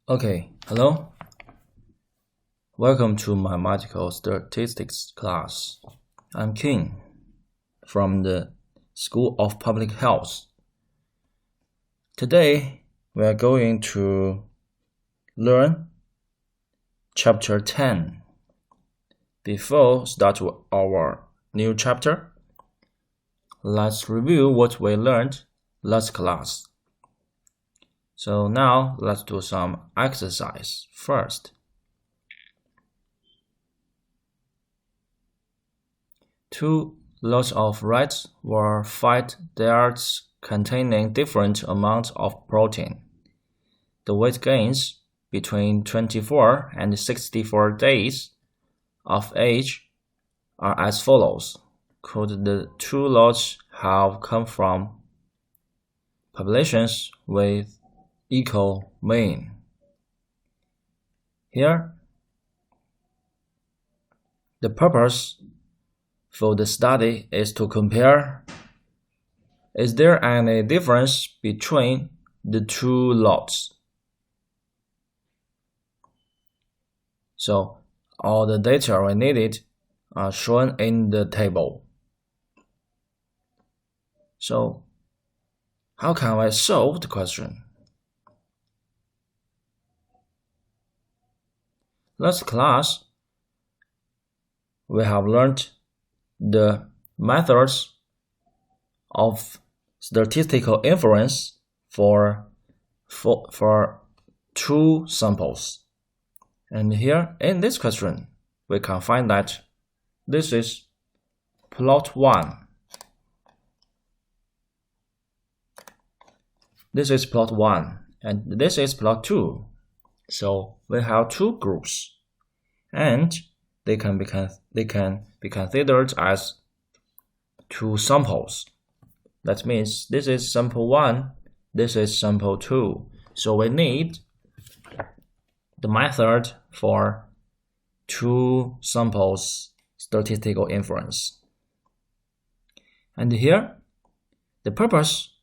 Okay, hello. Welcome to mathematical statistics class. I'm King from the School of Public Health. Today, we are going to learn Chapter 10. Before start our new chapter, let's review what we learned last class. So now let's do some exercise first. Two lots of rats were fed diets containing different amounts of protein. The weight gains between 24 and 64 days of age are as follows. Could the two lots have come from populations with equal mean? Here, the purpose for the study is to compare, is there any difference between the two lots? So, all the data we needed are shown in the table. So, how can I solve the question? Last class, we have learned the methods of statistical inference for two samples. And here in this question, we can find that this is plot 1. This is plot 1 and this is plot 2. So we have two groups and they can be considered as two samples. That means this is sample 1, this is sample 2. So we need the method for two samples statistical inference. And here, the purpose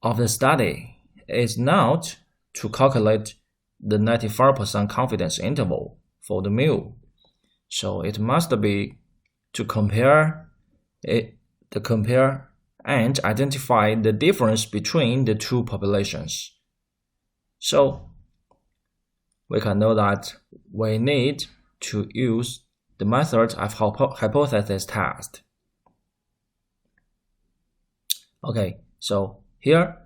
of the study is not to calculate the 95% confidence interval for the mu. So it must be to compare and identify the difference between the two populations. So we can know that we need to use the method of hypothesis test. Okay, so here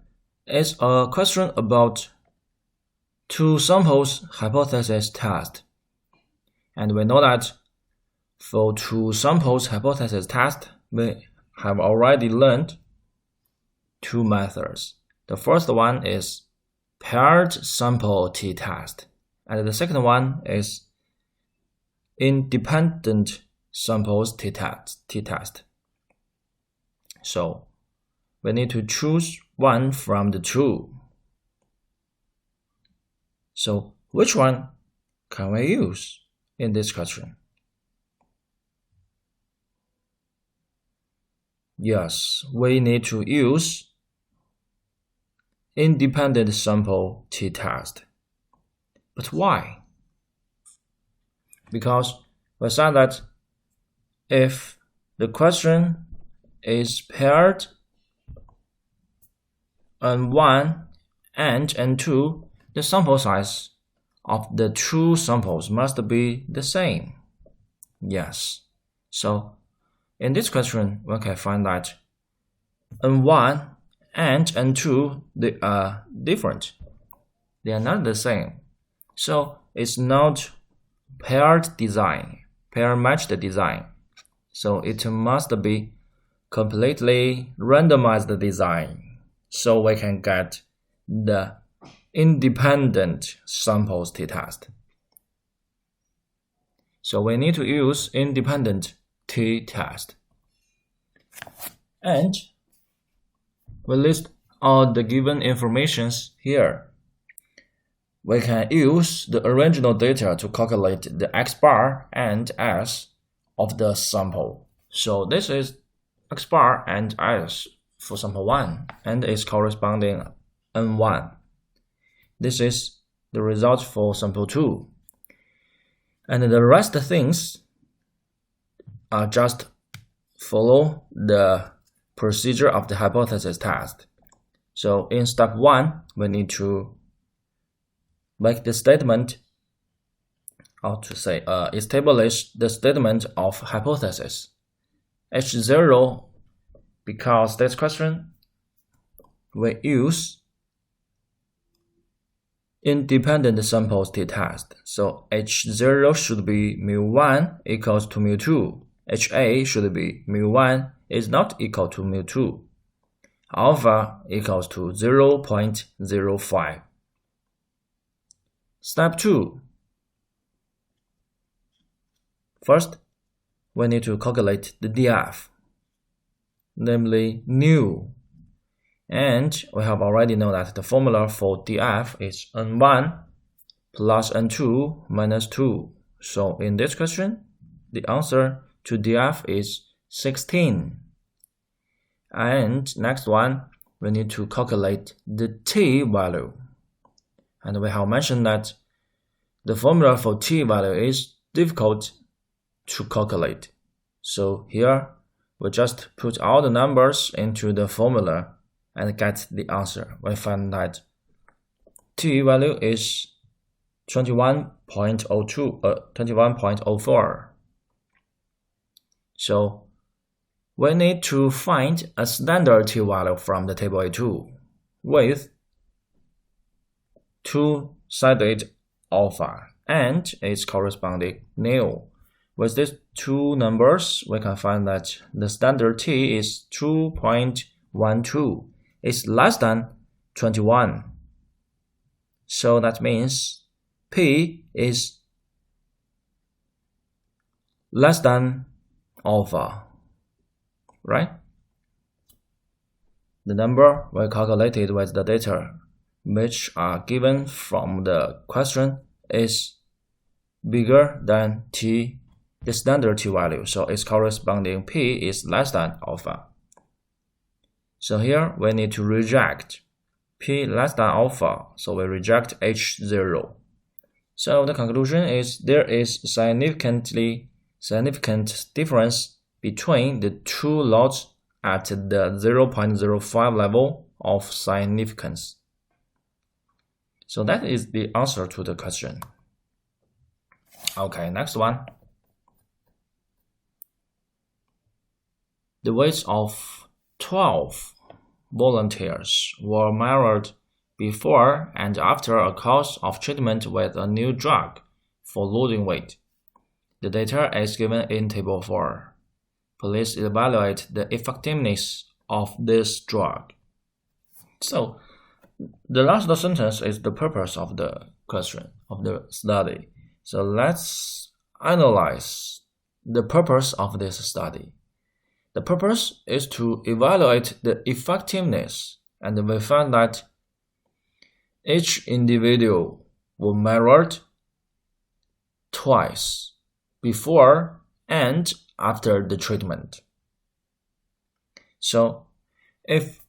is a question about two samples hypothesis test. And we know that for two samples hypothesis test, we have already learned two methods. The first one is paired sample t-test, and the second one is independent samples t-test. So we need to choose one from the two. So which one can we use in this question? Yes, we need to use independent sample t-test. But why? Because we said that if the question is paired N1 and N2, the sample size of the two samples must be the same. Yes. So in this question, we can find that N1 and N2, they are different. They are not the same. So it's not paired design, pair-matched design. So it must be completely randomized design. So we can get the independent samples t-test. So we need to use independent t-test. And we list all the given informations here. We can use the original data to calculate the x bar and s of the sample. So this is x bar and s for sample 1 and its corresponding N1. This is the results for sample 2. And the rest of things are just follow the procedure of the hypothesis test. So in step 1, we need to make the statement, or to say, establish the statement of hypothesis. H0, because this question, we use independent samples t-test. So H0 should be mu1 equals to mu2. HA should be mu1 is not equal to mu2. Alpha equals to 0.05. Step 2. First, we need to calculate the DF, namely nu. And we have already known that the formula for DF is N1 plus N2 minus 2. So in this question, the answer to DF is 16. And next one, we need to calculate the T value. And we have mentioned that the formula for T value is difficult to calculate. So here, we just put all the numbers into the formula and get the answer. We find that T value is 21.04. So we need to find a standard T value from the table A2 with two-sided alpha and its corresponding nu. With these two numbers, we can find that the standard T is 2.12. It's less than 21. So that means P is less than alpha, right? The number we calculated with the data which are given from the question is bigger than T, the standard T value. So its corresponding P is less than alpha. So here we need to reject P less than alpha. So we reject H0. So the conclusion is there is significant difference between the two lots at the 0.05 level of significance. So that is the answer to the question. Okay, next one. The weights of 12 volunteers were measured before and after a course of treatment with a new drug for losing weight. The data is given in Table 4. Please evaluate the effectiveness of this drug. So, the last sentence is the purpose of the question, of the study. So let's analyze the purpose of this study. The purpose is to evaluate the effectiveness, and we found that each individual was measured twice, before and after the treatment. So, if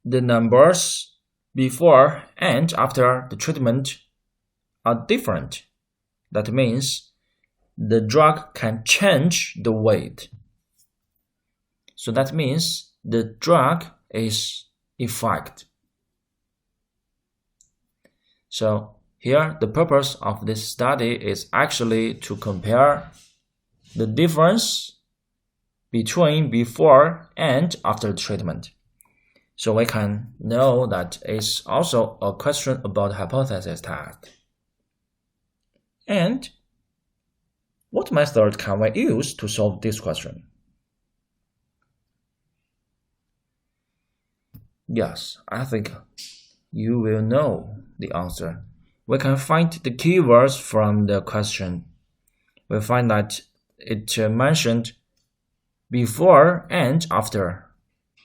the numbers before and after the treatment are different, that means the drug can change the weight. So that means the drug is effective. So here the purpose of this study is actually to compare the difference between before and after treatment. So we can know that it's also a question about hypothesis test. And what method can we use to solve this question? Yes, I think you will know the answer. We can find the keywords from the question. We find that it mentioned before and after.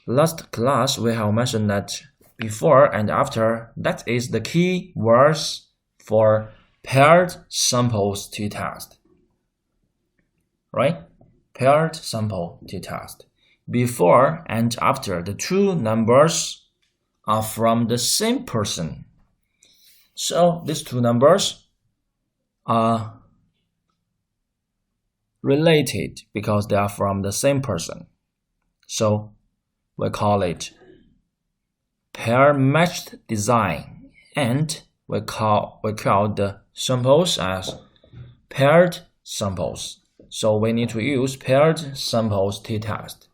Last class, we have mentioned that before and after, that is the key words for paired samples t-test. Right? Paired sample t-test. Before and after, the two numbers are from the same person. So these two numbers are related because they are from the same person. So we call it pair-matched design, and we call the samples as paired samples. So we need to use paired samples t-test.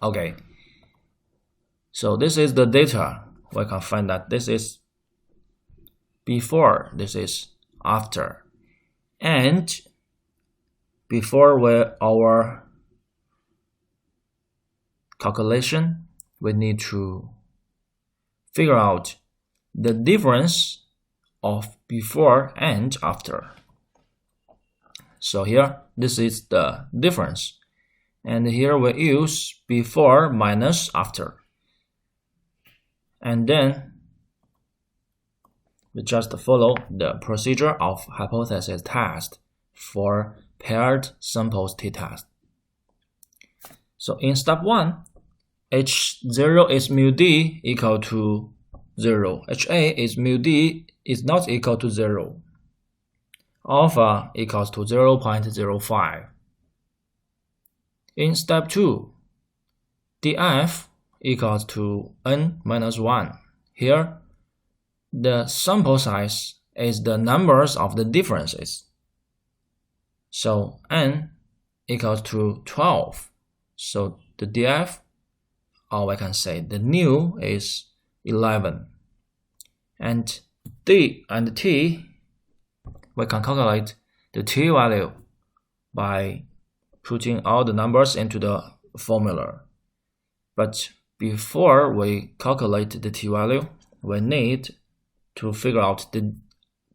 Okay. So this is the data. We can find that this is before, this is after. And before our calculation, we need to figure out the difference of before and after. So here, this is the difference. And here we use before minus after. And then we just follow the procedure of hypothesis test for paired samples t-test. So in step 1, H0 is mu d equal to 0. HA is mu d is not equal to 0. Alpha equals to 0.05. In step 2, df equals to n minus 1. Here, the sample size is the numbers of the differences. So n equals to 12. So the df, or I can say the nu, is 11. And d and t, we can calculate the t value by putting all the numbers into the formula. But before we calculate the t value, we need to figure out the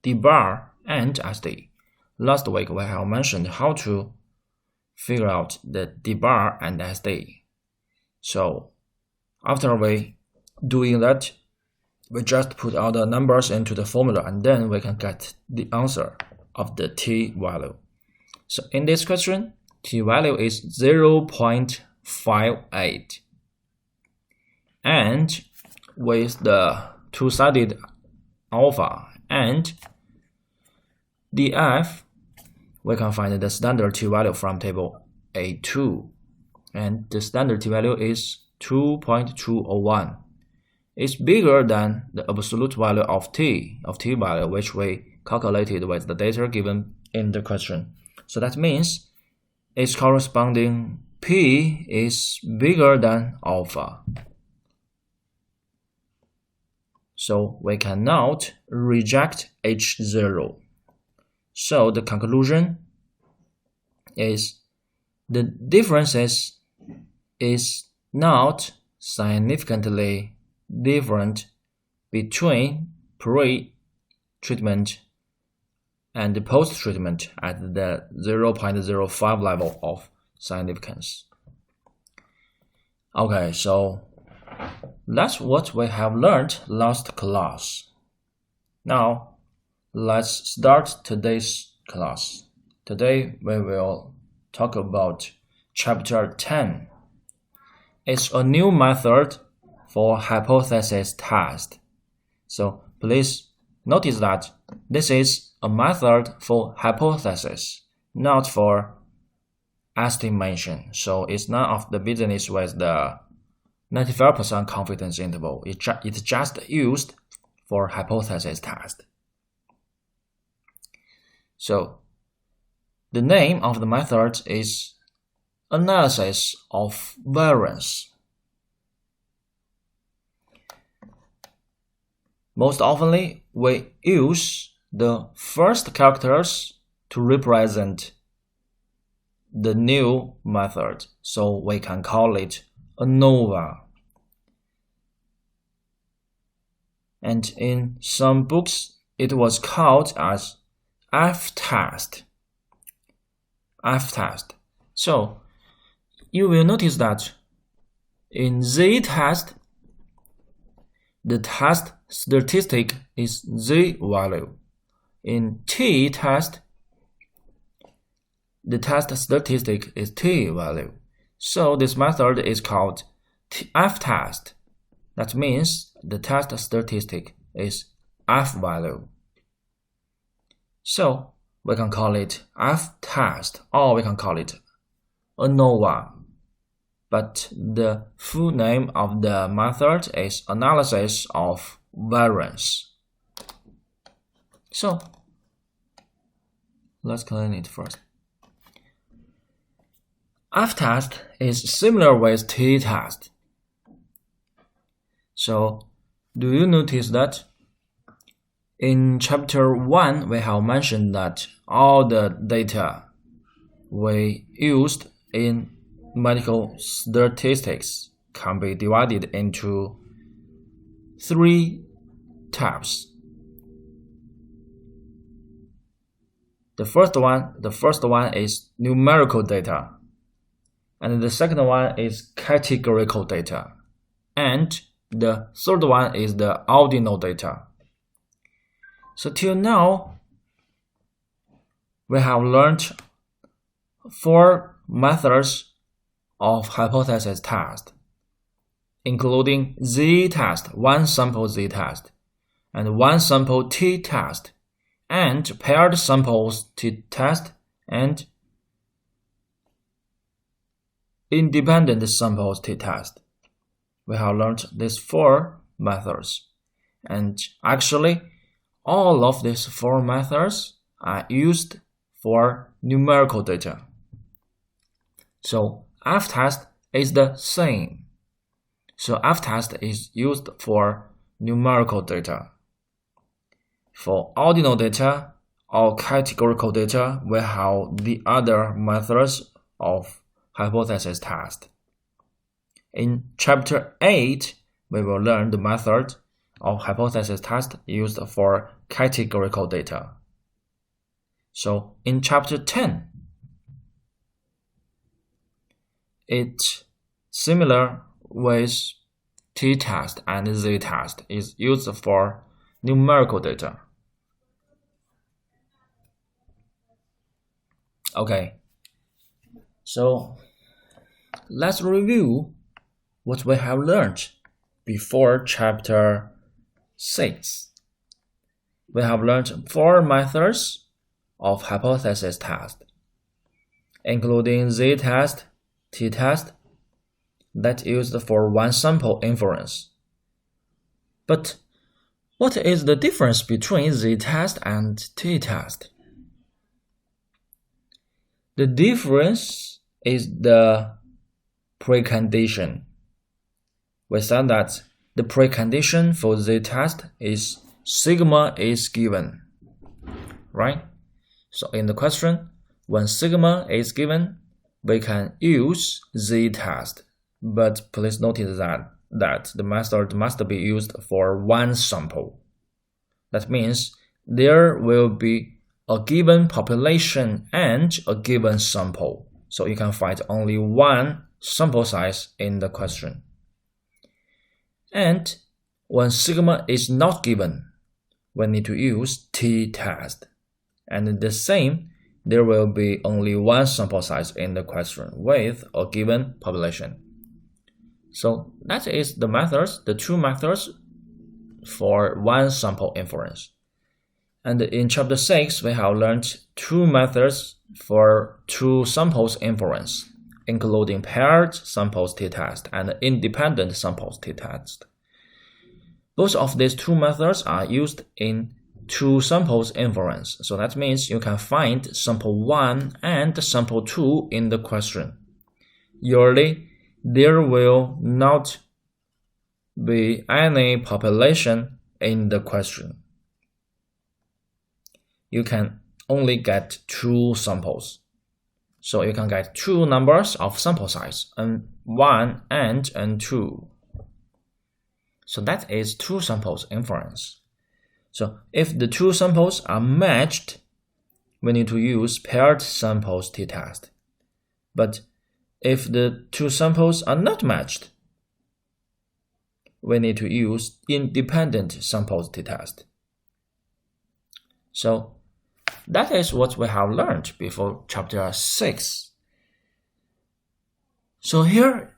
d bar and SD. Last week we have mentioned how to figure out the d bar and SD. So after we doing that, we just put all the numbers into the formula, and then we can get the answer of the t value. So in this question, t value is 0.58. And with the two-sided alpha and df, we can find the standard t value from table A2. And the standard t value is 2.201. It's bigger than the absolute value of t value, which we calculated with the data given in the question. So that means its corresponding p is bigger than alpha. So we cannot reject H0. So the conclusion is the differences is not significantly different between pre-treatment and post-treatment at the 0.05 level of significance. Okay, so that's what we have learned last class. Now, let's start today's class. Today, we will talk about chapter 10. It's a new method for hypothesis test. So please notice that this is a method for hypothesis, not for estimation. So it's none of the business with the 95% confidence interval. It's just used for hypothesis test. So the name of the method is analysis of variance. Most oftenly, we use the first characters to represent the new method, so we can call it Anova. And in some books, it was called as F-test. F-test. So you will notice that in Z-test, the test statistic is Z value. In T-test, the test statistic is T value. So this method is called F-test. That means the test statistic is f value. So we can call it f test, or we can call it Anova. But the full name of the method is analysis of variance. So let's clean it first. F-test is similar with t-test. So do you notice that in chapter 1 we have mentioned that all the data we used in medical statistics can be divided into 3 types. The first one is numerical data, and the second one is categorical data, and the third one is the ordinal data. So till now, we have learned 4 methods of hypothesis test, including z-test, one sample z-test, and one sample t-test, and paired samples t-test, and independent samples t-test. We have learned these 4 methods, and actually all of these 4 methods are used for numerical data. So F-test is the same. So F-test is used for numerical data. For ordinal data or categorical data, we have the other methods of hypothesis test. In chapter 8, we will learn the method of hypothesis test used for categorical data. So in chapter 10, it's similar with t-test and z-test is used for numerical data. Okay, so let's review what we have learned before chapter 6. We have learned 4 methods of hypothesis test, including z-test, t-test, that used for one sample inference. But what is the difference between z-test and t-test? The difference is the precondition. We said that the precondition for z-test is sigma is given, right? So in the question, when sigma is given, we can use z-test, but please notice that the method must be used for one sample. That means there will be a given population and a given sample, so you can find only one sample size in the question. And when sigma is not given, we need to use t-test. And the same, there will be only one sample size in the question with a given population. So that is the methods, the 2 methods for one sample inference. And in chapter 6, we have learned 2 methods for 2 samples inference, including paired samples t-test and independent samples t-test. Both of these 2 methods are used in 2 samples inference. So that means you can find sample 1 and sample 2 in the question. Usually, there will not be any population in the question. You can only get 2 samples. So you can get 2 numbers of sample size, N1 and N2. So that is 2 samples inference. So if the 2 samples are matched, we need to use paired samples t-test. But if the 2 samples are not matched, we need to use independent samples t-test. So that is what we have learned before chapter 6. So here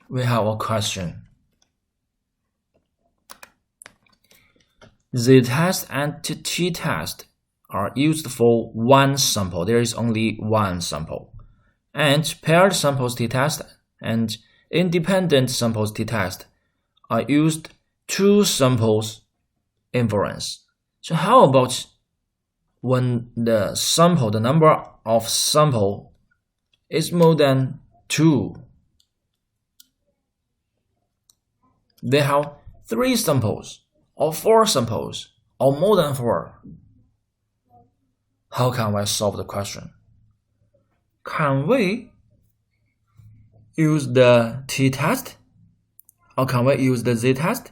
we have a question. z-test and t-test are used for one sample. There is only one sample. And paired samples t-test and independent samples t-test are used two samples inference. So how about when the number of sample is more than 2? They have 3 samples or 4 samples or more than 4. How can we solve the question? Can we use the t-test or can we use the z-test?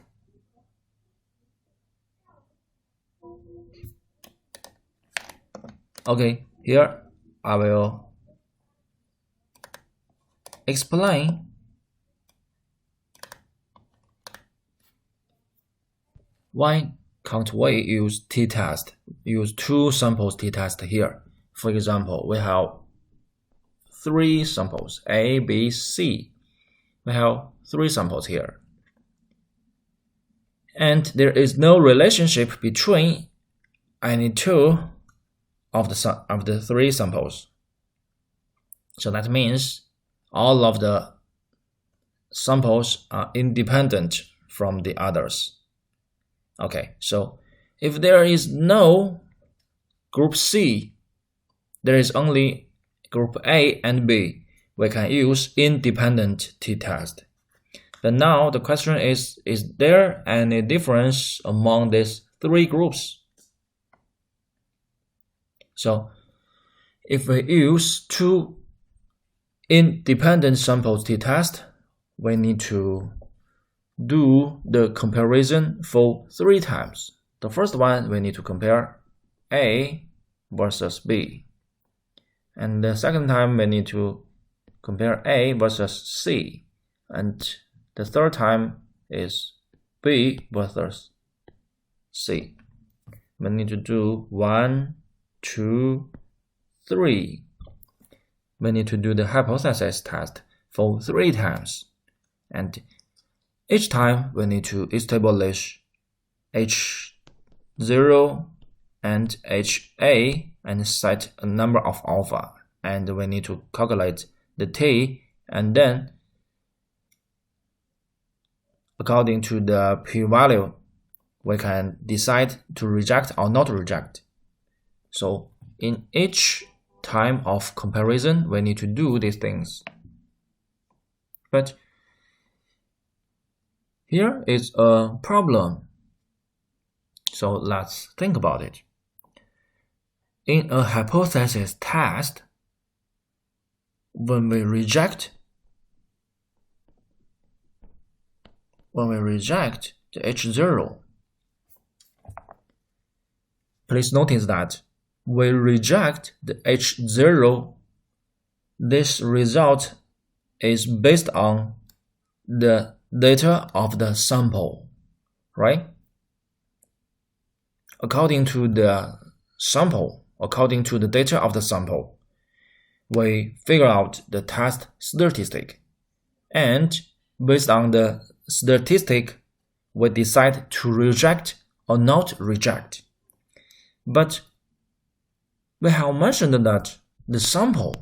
Okay, here I will explain why can't we use t-test, use two samples t-test here. For example, we have 3 samples, A, B, C. We have 3 samples here. And there is no relationship between any 2 of the 3 samples. So that means all of the samples are independent from the others. Okay, so if there is no group C, there is only group A and B, we can use independent t-test. But now the question is there any difference among these 3 groups? So if we use 2 independent samples t-test, we need to do the comparison for 3 times. The first one, we need to compare A versus B. And the second time, we need to compare A versus C. And the third time is B versus C. We need to do 1, 2, 3. We need to do the hypothesis test for 3 times. And each time we need to establish H0 and HA and set a number of alpha. And we need to calculate the T, and then according to the p-value, we can decide to reject or not reject. So in each time of comparison, we need to do these things. But here is a problem. So let's think about it. In a hypothesis test, when we reject the H0, please notice that we reject the H0, this result is based on the data of the sample, right? According to the data of the sample, we figure out the test statistic. And based on the statistic, we decide to reject or not reject. But we have mentioned that the sample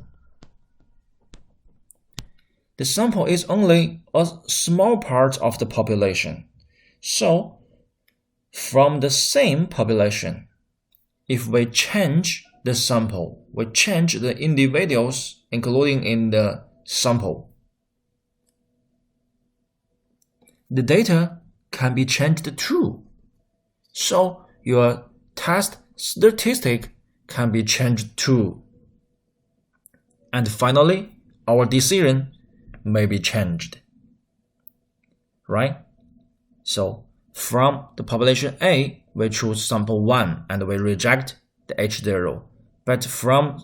is only a small part of the population. So from the same population, if we change the sample, we change the individuals including in the sample, the data can be changed too. So your test statistic can be changed too. And finally, our decision may be changed, right? So from the population A, we choose sample 1 and we reject the H0. But from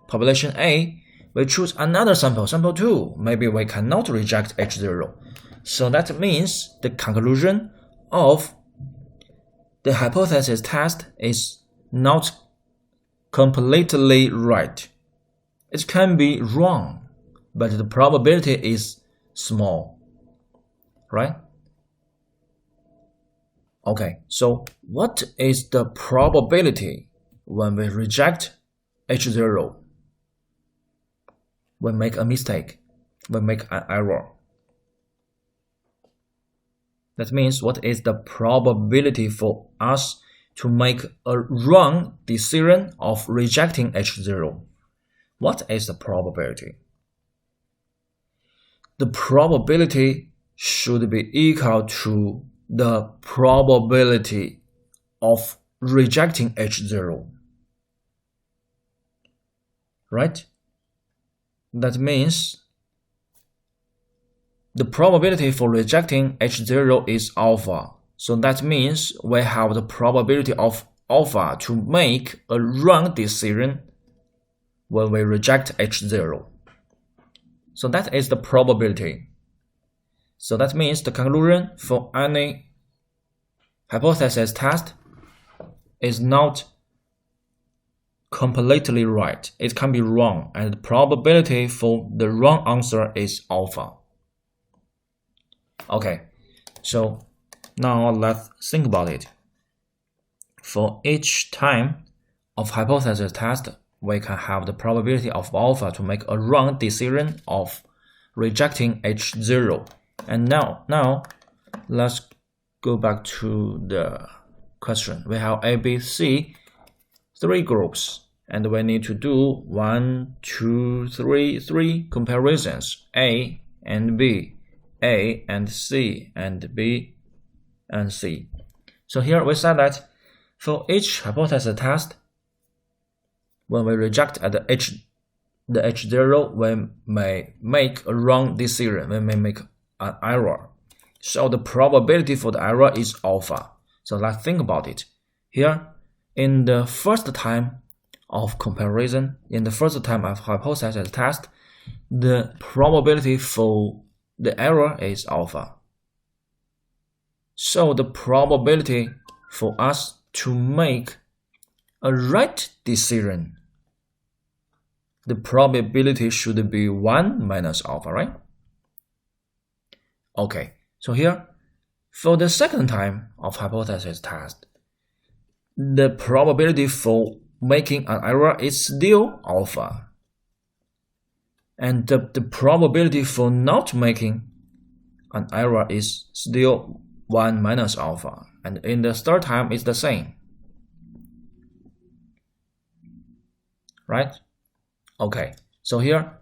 population A, we choose another sample 2. Maybe we cannot reject H0. So that means the conclusion of the hypothesis test is not completely right. It can be wrong, but the probability is small, right? Okay, so what is the probability when we reject H0? When we make a mistake, when we make an error. That means what is the probability for us to make a wrong decision of rejecting H0? What is the probability? The probability should be equal to the probability of rejecting H0. Right? That means the probability for rejecting H0 is alpha. So that means we have the probability of alpha to make a wrong decision when we reject H0. So that is the probability. So that means the conclusion for any hypothesis test is not completely right. It can be wrong, and the probability for the wrong answer is alpha. Okay, so now let's think about it. For each time of hypothesis test, we can have the probability of alpha to make a wrong decision of rejecting H0. And now let's go back to the question. We have A, B, C, 3 groups, and we need to do 1, 2, 3 comparisons, A and B, A and C, and B and C. So here we said that for each hypothesis test, when we reject at the H0, we may make a wrong decision, we may make an error. So the probability for the error is alpha. So let's think about it. Here, in the first time of comparison, in the first time of hypothesis test, the probability for the error is alpha. So the probability for us to make a right decision, the probability should be 1 minus alpha, right? Okay, so here, for the second time of hypothesis test, the probability for making an error is still alpha. And the probability for not making an error is still 1 minus alpha. And in the third time, it's the same. Right? Okay, so here,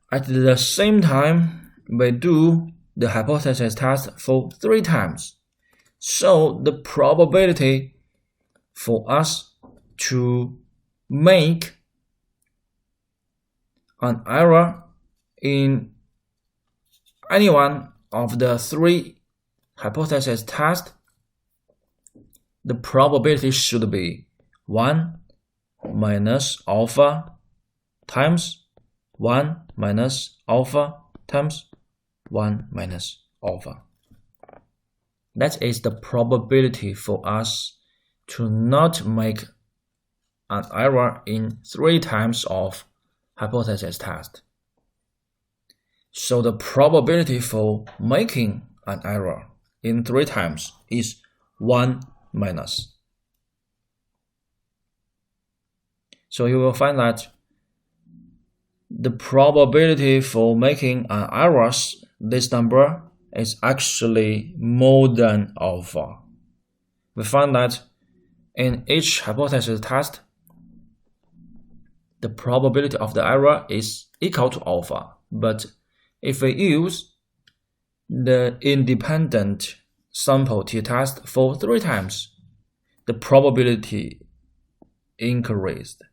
at the same time, we do the hypothesis test for 3 times. So the probability for us to make an error in any one of the 3 hypothesis tests, the probability should be 1 minus alpha times 1 minus alpha times 1 minus alpha. That is the probability for us to not make an error in 3 times of hypothesis test. So the probability for making an error in 3 times is 1 minus. So you will find that the probability for making an error, this number, is actually more than alpha. We find that in each hypothesis test, the probability of the error is equal to alpha. But if we use the independent sample t-test for 3 times, the probability increased.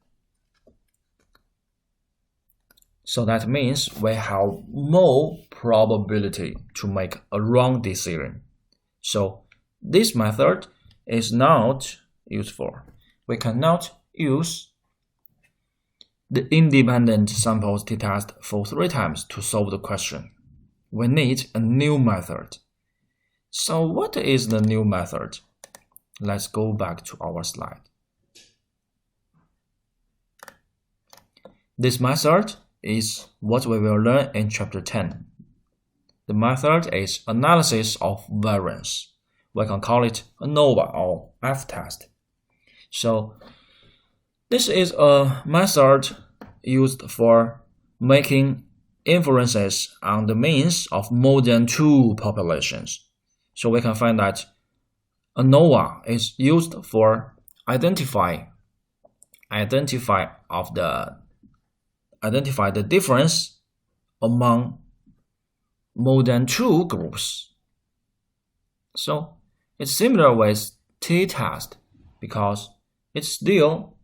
So that means we have more probability to make a wrong decision. So this method is not useful. We cannot use the independent samples t-test for 3 times to solve the question. We need a new method. So what is the new method? Let's go back to our slide. This method is what we will learn in chapter 10. The method is analysis of variance. we can call it Anova or F-test. So this is a method used for making inferences on the means of more than 2 populations. So we can find that Anova is used for identify the difference among more than 2 groups. So it's similar with t-test because it's still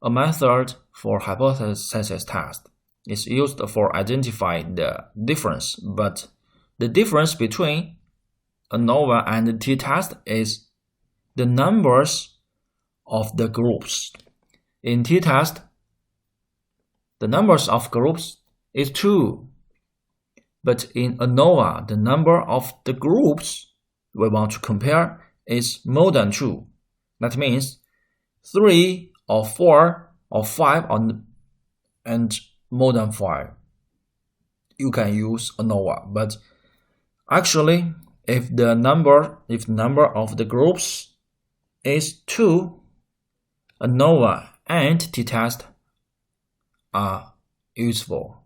a method for hypothesis test. It's used for identifying the difference, but the difference between Anova and the t-test is the numbers of the groups. In t-test, the numbers of groups is 2, but in Anova, the number of the groups we want to compare is more than 2. That means 3 or 4 or 5 and more than 5. You can use Anova, but actually, if the number of the groups is 2, Anova and t-test are useful.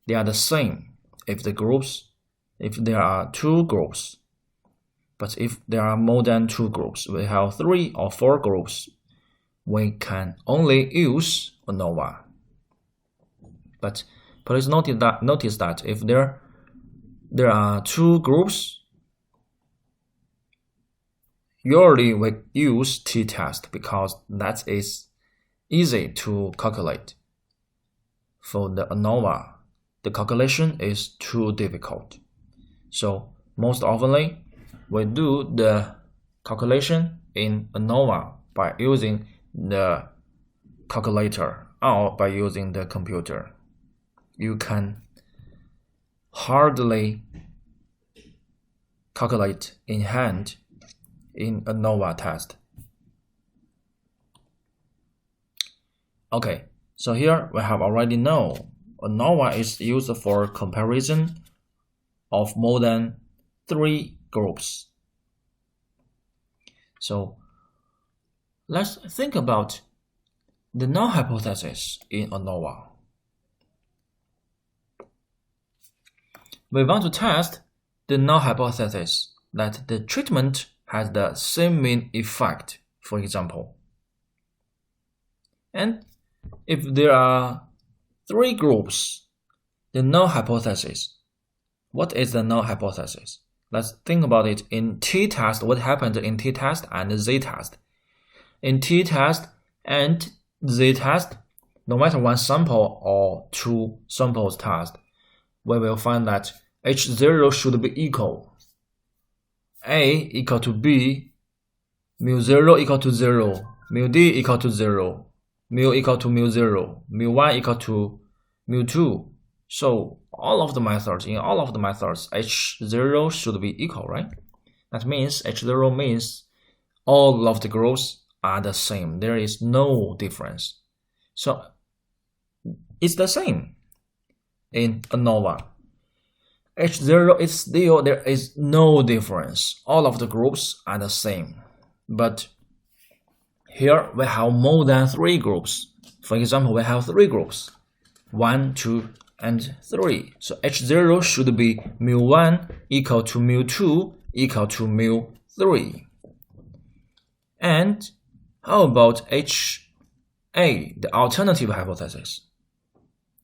They are the same if there are 2 groups. But if there are more than 2 groups, we have 3 or 4 groups, we can only use Anova. But please notice that if there are 2 groups, usually we use t-test because that is easy to calculate. For the Anova, the calculation is too difficult. So most oftenly, we do the calculation in Anova by using the calculator or by using the computer. You can hardly calculate in hand in Anova test. Okay, so here we have already know Anova is used for comparison of more than 3 groups. So let's think about the null hypothesis in Anova. We want to test the null hypothesis that the treatment has the same mean effect, for example. And if there are 3 groups, the null hypothesis. What is the null hypothesis? Let's think about it in t-test, what happened in t-test and z-test. In t-test and z-test, no matter 1 sample or 2 samples test, we will find that H0 should be equal. A equal to B, mu0 equal to 0, mu D equal to 0, mu equal to mu0, mu1 equal to mu2. So in all of the methods, H0 should be equal, right? That means H0 means all of the groups are the same. There is no difference. So it's the same in Anova. H0 is still, there is no difference. All of the groups are the same. But here we have more than 3 groups. For example, we have 3 groups, 1, 2, and 3. So H0 should be mu1 equal to mu2 equal to mu3. And how about HA, the alternative hypothesis?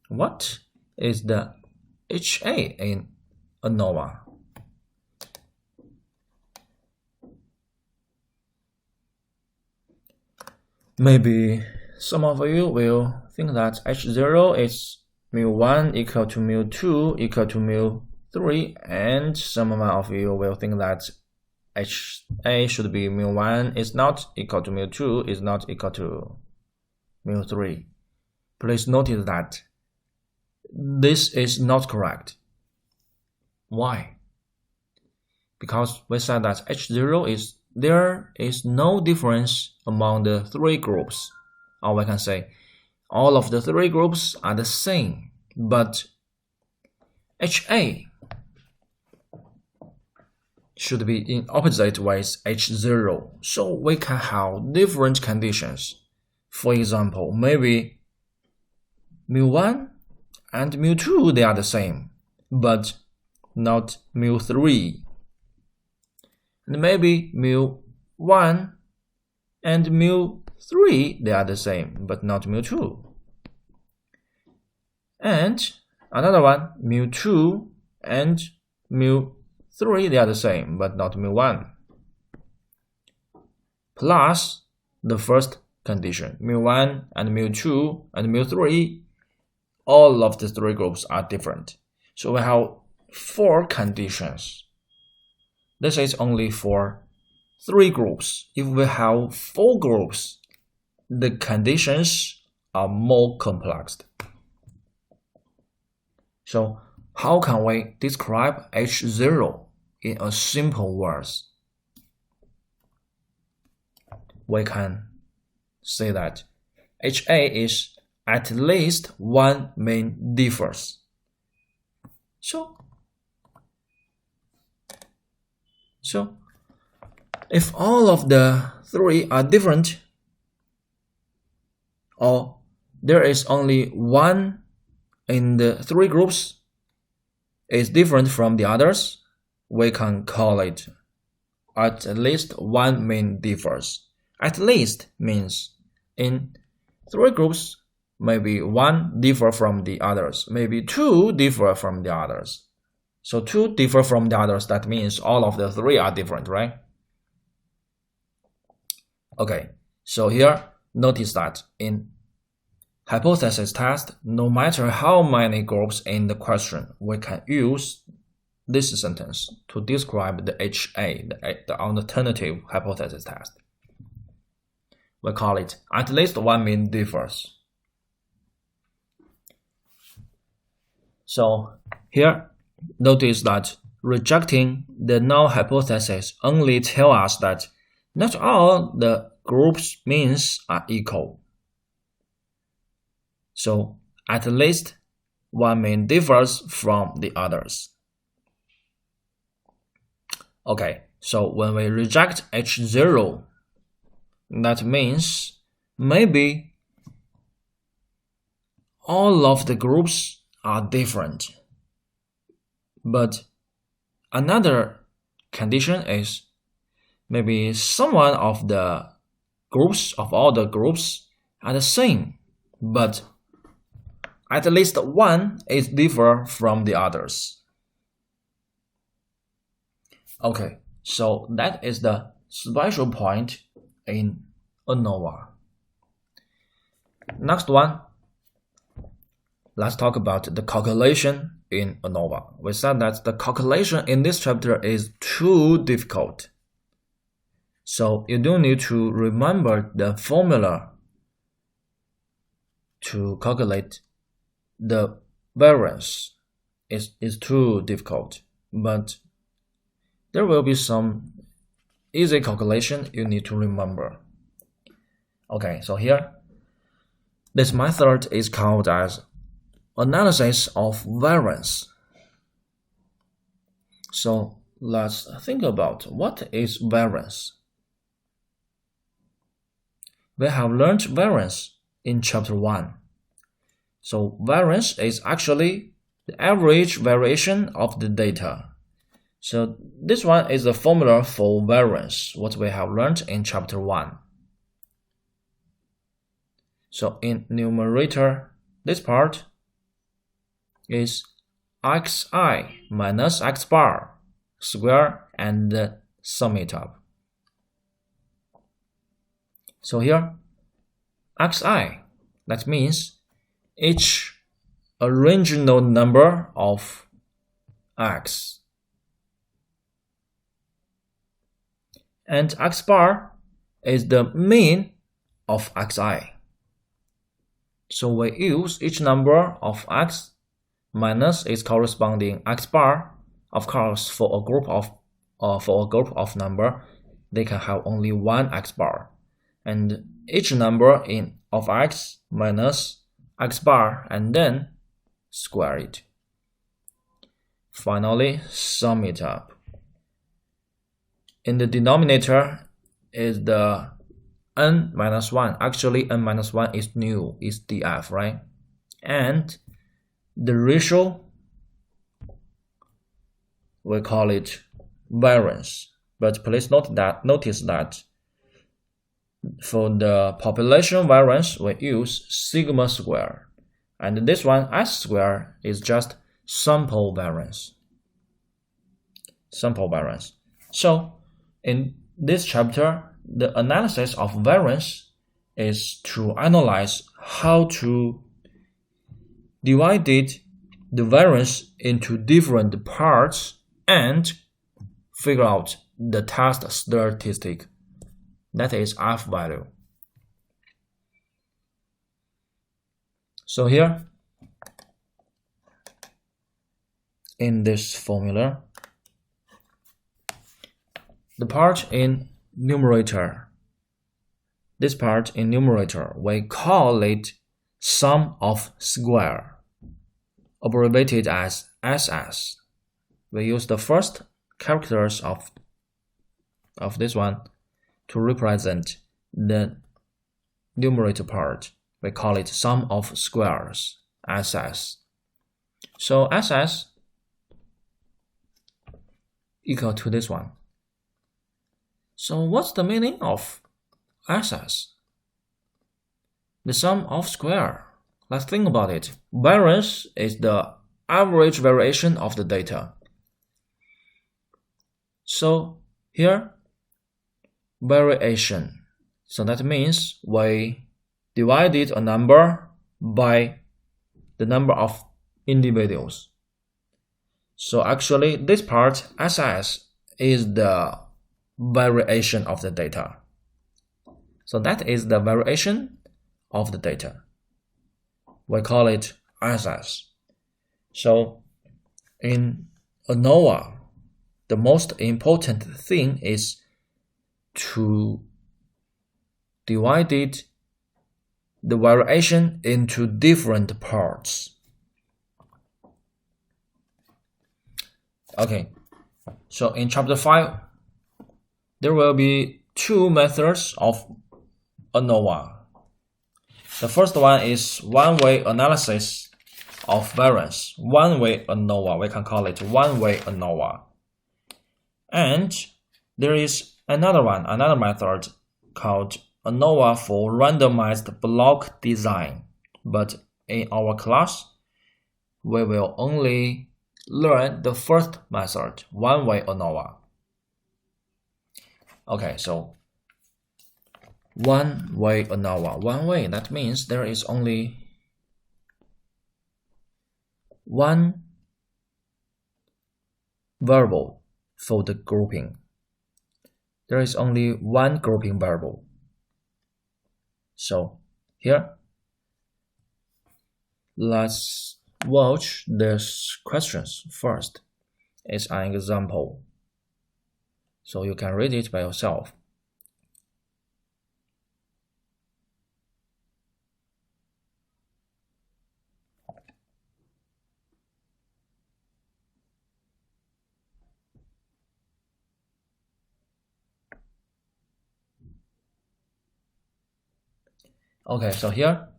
What is the HA in Anova? Maybe some of you will think that H0 is mu1 equal to mu2 equal to mu3, and some of you will think that HA should be mu1 is not equal to mu2 is not equal to mu3. Please notice that this is not correct. Why? Because we said that H0 is, there is no difference among the 3 groups. Or we can say all of the 3 groups are the same, but HA should be in opposite with H0, so we can have different conditions. For example, maybe mu1 and mu2, they are the same, but not mu3. And maybe mu1 and mu3, they are the same, but not mu2. And another one, mu2 and mu3, they are the same, but not mu1. Plus the first condition, mu1 and mu2 and mu3, all of the three groups are different. So we have 4 conditions. This is only for 3 groups. If we have 4 groups, the conditions are more complex. So how can we describe H0 in a simple words? We can say that HA is at least one main differs. So if all of the 3 are different, or there is only one in the 3 groups is different from the others, we can call it at least one main differs. At least means in 3 groups, maybe 1 differ from the others, maybe 2 differ from the others. So 2 differ from the others, that means all of the 3 are different, right? Okay, so here, notice that in hypothesis test, no matter how many groups in the question, we can use this sentence to describe the HA, the alternative hypothesis test. We call it at least one main differs. So here, notice that rejecting the null hypothesis only tells us that not all the groups means are equal. So at least one main differs from the others. Okay, so when we reject H0, that means maybe all of the groups are different. But another condition is maybe some of the groups of all the groups are the same, but at least one is different from the others. Okay, so that is the special point in Anova. Next one, let's talk about the calculation in Anova. We said that the calculation in this chapter is too difficult. So you don't need to remember the formula to calculate the variance. It's too difficult, but there will be some easy calculation you need to remember. Okay, so here, this method is called as analysis of variance. So let's think about what is variance. We have learned variance in chapter 1. So variance is actually the average variation of the data. So this one is the formula for variance, what we have learned in chapter 1. So in numerator, this part is xi minus x bar square and sum it up. So here, xi, that means each original number of x. And x bar is the mean of xi. So we use each number of x minus its corresponding x bar. Of course, for a group of number, they can have only one x bar, and each number of x minus x bar, and then square it. Finally, sum it up. in the denominator is the n-1. Actually, n-1 is new, is df, right? And the ratio, we call it variance. But please notice that for the population variance, we use sigma square. And this one, S square, is just sample variance. Sample variance. So, in this chapter, the analysis of variance is to analyze how to divide the variance into different parts and figure out the test statistic, that is F value. So here, in this formula, the part in numerator, this part in numerator, we call it sum of square, abbreviated as SS. We use the first characters of this one to represent the numerator part. We call it sum of squares, SS. So SS equal to this one. So what's the meaning of SS? The sum of square. Let's think about it. Variance is the average variation of the data. So here, variation. So that means we divided a number by the number of individuals. So actually, this part, SS, is the variation of the data. So that is the variation of the data. We call it SS. So in Anova, the most important thing is to divide the variation into different parts. Okay, so in chapter 5, there will be two methods of Anova. The first one is one-way analysis of variance. One-way Anova, we can call it one-way Anova. And there is another method called Anova for randomized block design. But in our class, we will only learn the first method, one-way Anova. Okay, so one-way Anova. One way, that means there is only one variable for the grouping. There is only one grouping variable. So here, let's watch these questions first. It's an example, so you can read it by yourself. Okay, so here,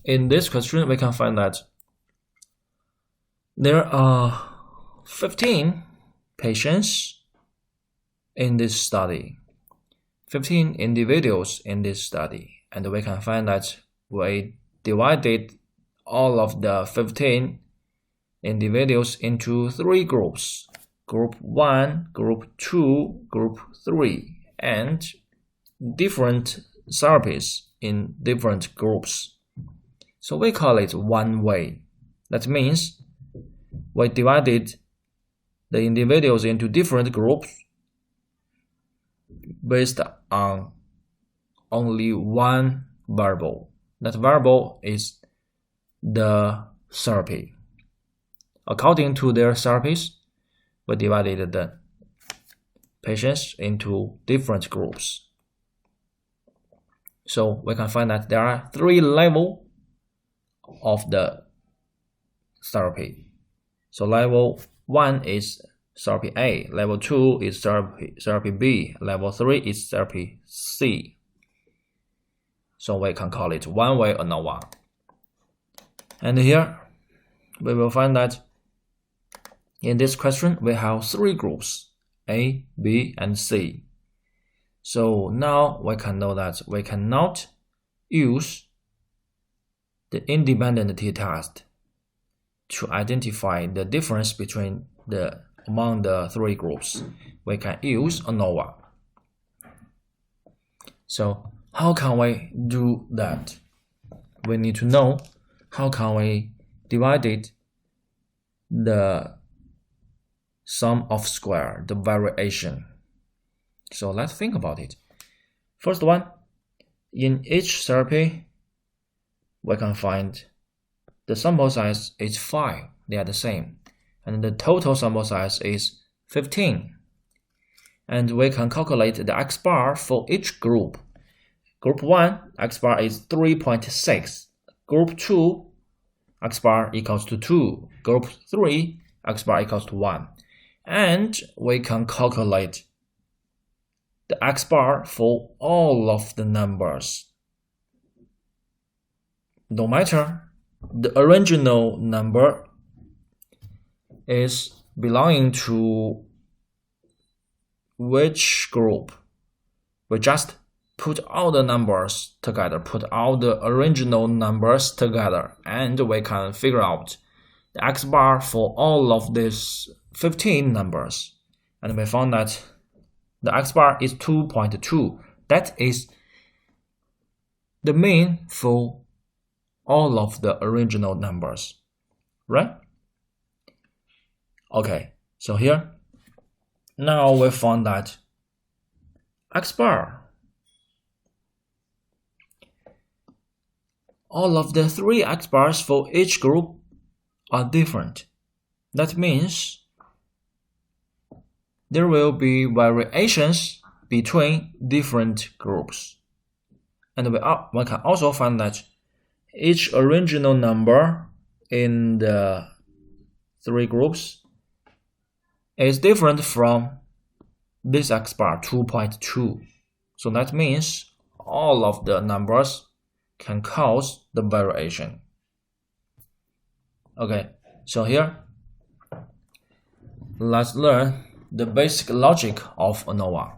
in this question, we can find that there are 15 patients in this study, 15 individuals in this study, and we can find that we divided all of the 15 individuals into 3 groups, group 1, group 2, group 3, and different therapies in different groups. So we call it one way. That means we divided the individuals into different groups based on only one variable. That variable is the therapy. According to their therapies, we divided the patients into different groups. So we can find that there are 3 levels of the therapy. So level 1 is therapy A, level 2 is therapy B, level 3 is therapy C. So we can call it one-way ANOVA. And here we will find that in this question we have 3 groups, A, B, and C. So now we can know that we cannot use the independent t-test to identify the difference between among the 3 groups. We can use ANOVA. So how can we do that? We need to know how can we divide the sum of square, the variation. So let's think about it. First one, in each therapy, we can find the sample size is 5, they are the same, and the total sample size is 15. And we can calculate the x bar for each group. Group 1, x bar is 3.6. Group 2, x bar equals to 2. Group 3, x bar equals to 1. And we can calculate the x bar for all of the numbers. No matter the original number is belonging to which group, we just put all the numbers together, put all the original numbers together, and we can figure out the x bar for all of these 15 numbers. And we found that the x bar is 2.2. That is the mean for all of the original numbers, right? Okay, so here, now we found that x bar, all of the 3 x bars for each group are different. That means there will be variations between different groups. And we can also find that each original number in the 3 groups is different from this x bar, 2.2. So that means all of the numbers can cause the variation. Okay, so here, let's learn the basic logic of ANOVA.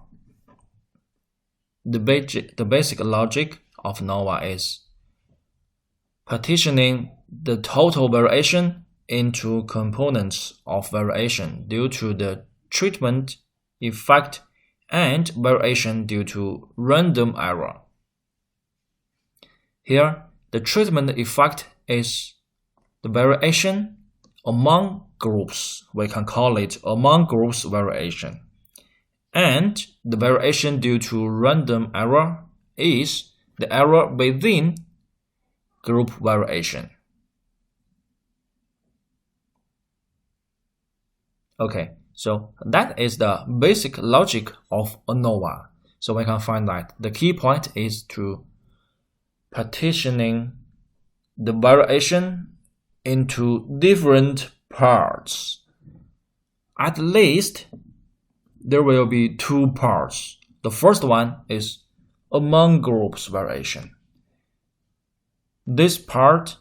The basic logic of ANOVA is partitioning the total variation into components of variation due to the treatment effect and variation due to random error. Here, the treatment effect is the variation among groups. We can call it among groups variation. And the variation due to random error is the error within group variation. Okay, so that is the basic logic of ANOVA. So we can find that the key point is to partitioning the variation into different parts. At least there will be 2 parts. The first one is among groups variation. This part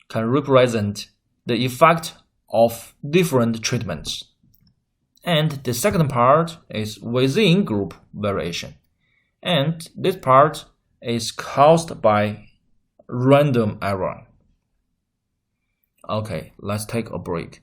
can represent the effect of different treatments. And the second part is within group variation. And this part is caused by random error. Okay, let's take a break.